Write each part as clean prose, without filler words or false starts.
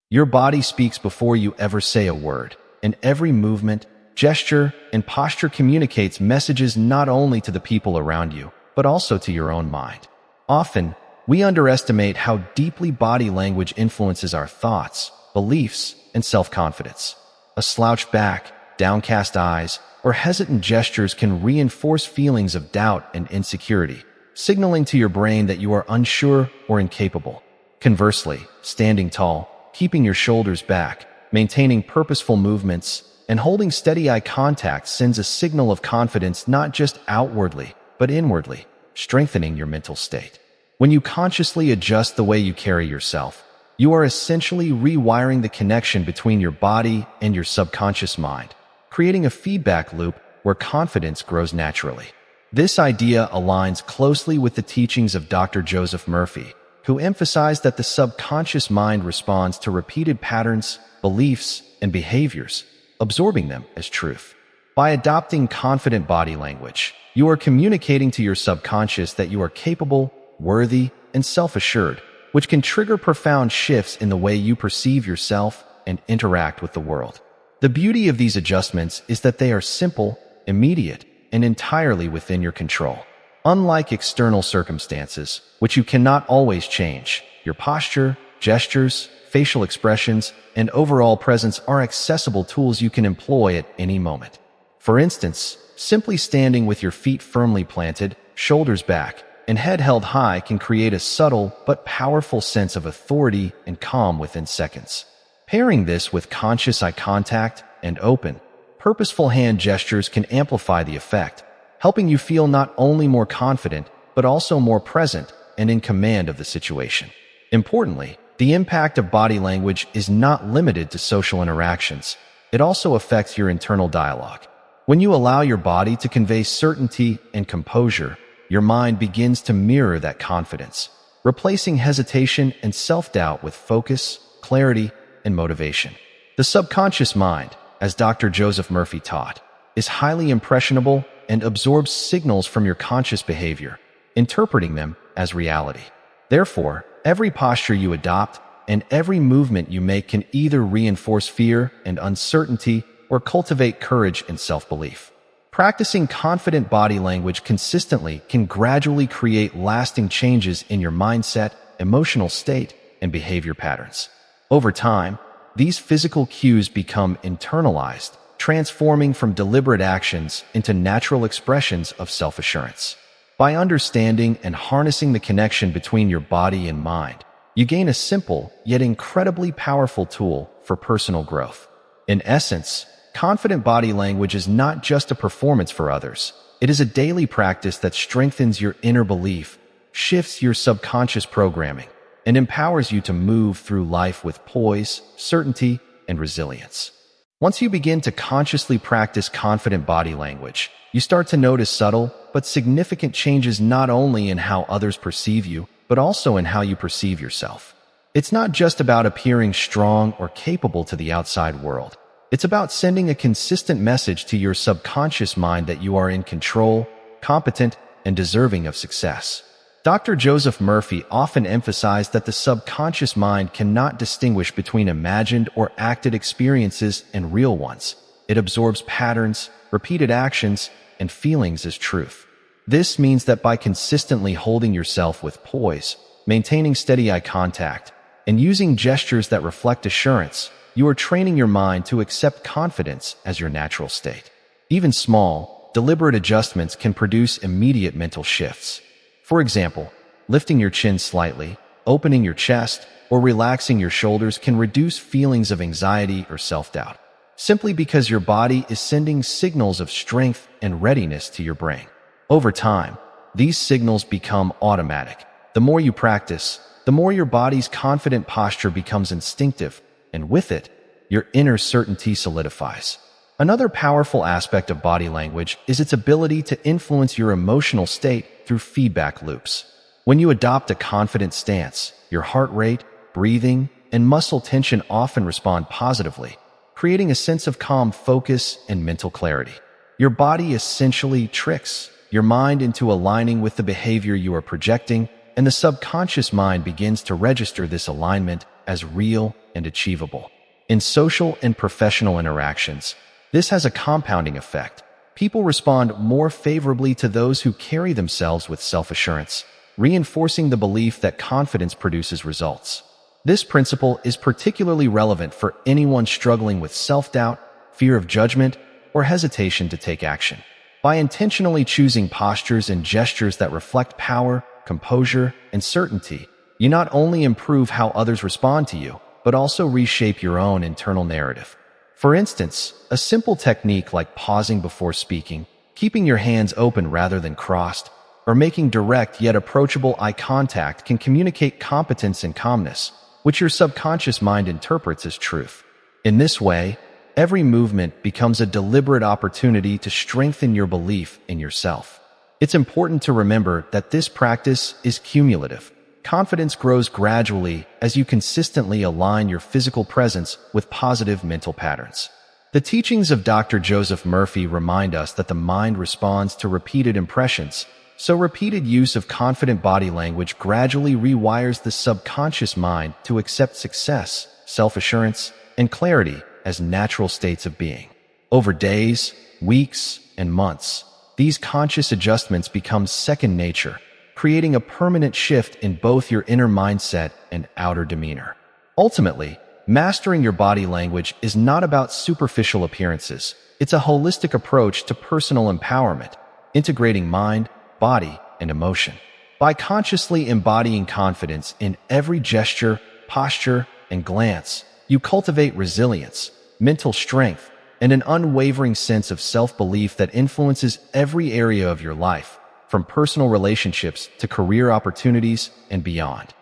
Your body speaks before you ever say a word, and every movement, gesture, and posture communicates messages not only to the people around you, but also to your own mind. Often, we underestimate how deeply body language influences our thoughts, beliefs, and self-confidence. A slouched back, downcast eyes, or hesitant gestures can reinforce feelings of doubt and insecurity, signaling to your brain that you are unsure or incapable. Conversely, standing tall, keeping your shoulders back, maintaining purposeful movements, and holding steady eye contact sends a signal of confidence not just outwardly, but inwardly, strengthening your mental state. When you consciously adjust the way you carry yourself, you are essentially rewiring the connection between your body and your subconscious mind, creating a feedback loop where confidence grows naturally. This idea aligns closely with the teachings of Dr. Joseph Murphy, who emphasized that the subconscious mind responds to repeated patterns, beliefs, and behaviors, absorbing them as truth. By adopting confident body language, you are communicating to your subconscious that you are capable, worthy, and self-assured, which can trigger profound shifts in the way you perceive yourself and interact with the world. The beauty of these adjustments is that they are simple, immediate, and entirely within your control. Unlike external circumstances, which you cannot always change, your posture, gestures, facial expressions, and overall presence are accessible tools you can employ at any moment. For instance, simply standing with your feet firmly planted, shoulders back, and head held high can create a subtle but powerful sense of authority and calm within seconds. Pairing this with conscious eye contact and open, purposeful hand gestures can amplify the effect, helping you feel not only more confident, but also more present and in command of the situation. Importantly, the impact of body language is not limited to social interactions. It also affects your internal dialogue. When you allow your body to convey certainty and composure, your mind begins to mirror that confidence, replacing hesitation and self-doubt with focus, clarity, and motivation. The subconscious mind, as Dr. Joseph Murphy taught, is highly impressionable and absorbs signals from your conscious behavior, interpreting them as reality. Therefore, every posture you adopt and every movement you make can either reinforce fear and uncertainty or cultivate courage and self-belief. Practicing confident body language consistently can gradually create lasting changes in your mindset, emotional state, and behavior patterns. Over time, these physical cues become internalized, transforming from deliberate actions into natural expressions of self-assurance. By understanding and harnessing the connection between your body and mind, you gain a simple yet incredibly powerful tool for personal growth. In essence, confident body language is not just a performance for others. It is a daily practice that strengthens your inner belief, shifts your subconscious programming, and empowers you to move through life with poise, certainty, and resilience. Once you begin to consciously practice confident body language, you start to notice subtle but significant changes not only in how others perceive you, but also in how you perceive yourself. It's not just about appearing strong or capable to the outside world. It's about sending a consistent message to your subconscious mind that you are in control, competent, and deserving of success. Dr. Joseph Murphy often emphasized that the subconscious mind cannot distinguish between imagined or acted experiences and real ones. It absorbs patterns, repeated actions, and feelings as truth. This means that by consistently holding yourself with poise, maintaining steady eye contact, and using gestures that reflect assurance, you are training your mind to accept confidence as your natural state. Even small, deliberate adjustments can produce immediate mental shifts. For example, lifting your chin slightly, opening your chest, or relaxing your shoulders can reduce feelings of anxiety or self-doubt, simply because your body is sending signals of strength and readiness to your brain. Over time, these signals become automatic. The more you practice, the more your body's confident posture becomes instinctive, and with it, your inner certainty solidifies. Another powerful aspect of body language is its ability to influence your emotional state through feedback loops. When you adopt a confident stance, your heart rate, breathing, and muscle tension often respond positively, creating a sense of calm focus and mental clarity. Your body essentially tricks your mind into aligning with the behavior you are projecting, and the subconscious mind begins to register this alignment as real and achievable. In social and professional interactions, this has a compounding effect. People respond more favorably to those who carry themselves with self-assurance, reinforcing the belief that confidence produces results. This principle is particularly relevant for anyone struggling with self-doubt, fear of judgment, or hesitation to take action. By intentionally choosing postures and gestures that reflect power, composure, and certainty, you not only improve how others respond to you, but also reshape your own internal narrative. For instance, a simple technique like pausing before speaking, keeping your hands open rather than crossed, or making direct yet approachable eye contact can communicate competence and calmness, which your subconscious mind interprets as truth. In this way, every movement becomes a deliberate opportunity to strengthen your belief in yourself. It's important to remember that this practice is cumulative. Confidence grows gradually as you consistently align your physical presence with positive mental patterns. The teachings of Dr. Joseph Murphy remind us that the mind responds to repeated impressions, so repeated use of confident body language gradually rewires the subconscious mind to accept success, self-assurance, and clarity as natural states of being. Over days, weeks, and months, these conscious adjustments become second nature, creating a permanent shift in both your inner mindset and outer demeanor. Ultimately, mastering your body language is not about superficial appearances. It's a holistic approach to personal empowerment, integrating mind, body, and emotion. By consciously embodying confidence in every gesture, posture, and glance, you cultivate resilience, mental strength, and an unwavering sense of self-belief that influences every area of your life, from personal relationships to career opportunities and beyond.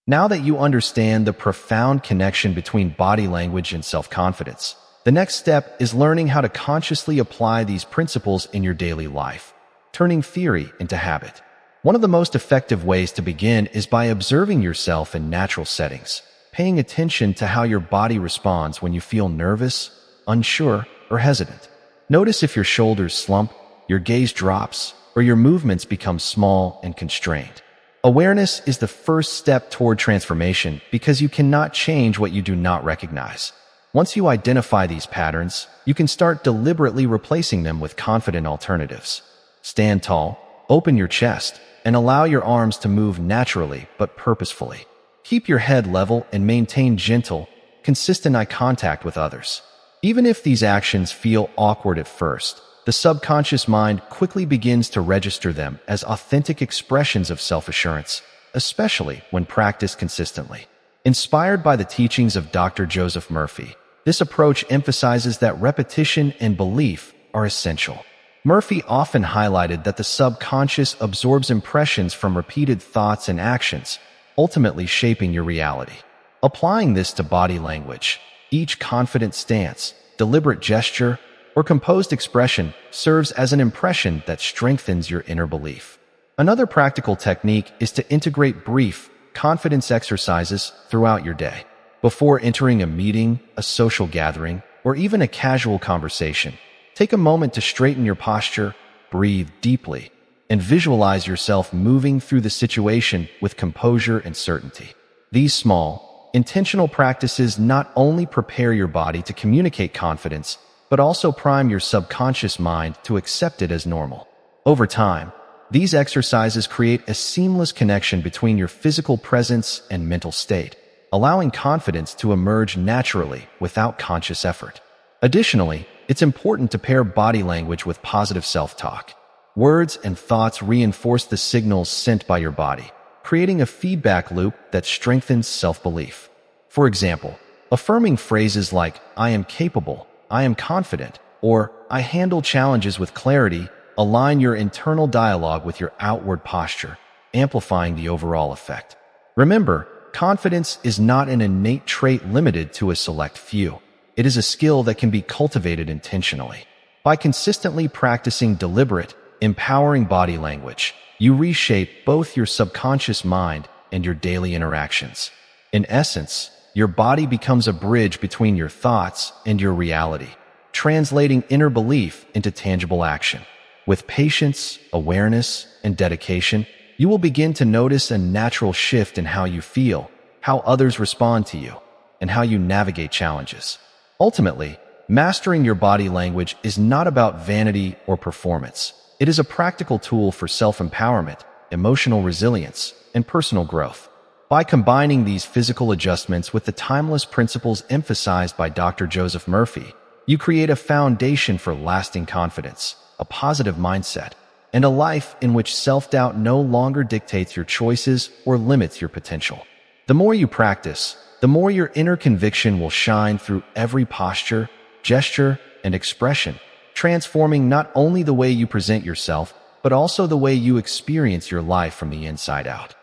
Now that you understand the profound connection between body language and self-confidence, the next step is learning how to consciously apply these principles in your daily life, turning theory into habit. One of the most effective ways to begin is by observing yourself in natural settings, paying attention to how your body responds when you feel nervous, unsure, or hesitant. Notice if your shoulders slump, your gaze drops, or your movements become small and constrained. Awareness is the first step toward transformation because you cannot change what you do not recognize. Once you identify these patterns, you can start deliberately replacing them with confident alternatives. Stand tall, open your chest, and allow your arms to move naturally but purposefully. Keep your head level and maintain gentle, consistent eye contact with others. Even if these actions feel awkward at first, the subconscious mind quickly begins to register them as authentic expressions of self-assurance, especially when practiced consistently. Inspired by the teachings of Dr. Joseph Murphy, this approach emphasizes that repetition and belief are essential. Murphy often highlighted that the subconscious absorbs impressions from repeated thoughts and actions, ultimately shaping your reality. Applying this to body language, each confident stance, deliberate gesture, or composed expression serves as an impression that strengthens your inner belief. Another practical technique is to integrate brief, confidence exercises throughout your day. Before entering a meeting, a social gathering, or even a casual conversation, take a moment to straighten your posture, breathe deeply, and visualize yourself moving through the situation with composure and certainty. These small, intentional practices not only prepare your body to communicate confidence, but also prime your subconscious mind to accept it as normal. Over time, these exercises create a seamless connection between your physical presence and mental state, allowing confidence to emerge naturally without conscious effort. Additionally, it's important to pair body language with positive self-talk. Words and thoughts reinforce the signals sent by your body, creating a feedback loop that strengthens self-belief. For example, affirming phrases like, "I am capable," "I am confident," or "I handle challenges with clarity" align your internal dialogue with your outward posture, amplifying the overall effect. Remember, confidence is not an innate trait limited to a select few. It is a skill that can be cultivated intentionally. By consistently practicing deliberate, empowering body language, you reshape both your subconscious mind and your daily interactions. In essence, your body becomes a bridge between your thoughts and your reality, translating inner belief into tangible action. With patience, awareness, and dedication, you will begin to notice a natural shift in how you feel, how others respond to you, and how you navigate challenges. Ultimately, mastering your body language is not about vanity or performance. It is a practical tool for self-empowerment, emotional resilience, and personal growth. By combining these physical adjustments with the timeless principles emphasized by Dr. Joseph Murphy, you create a foundation for lasting confidence, a positive mindset, and a life in which self-doubt no longer dictates your choices or limits your potential. The more you practice, the more your inner conviction will shine through every posture, gesture, and expression, transforming not only the way you present yourself, but also the way you experience your life from the inside out.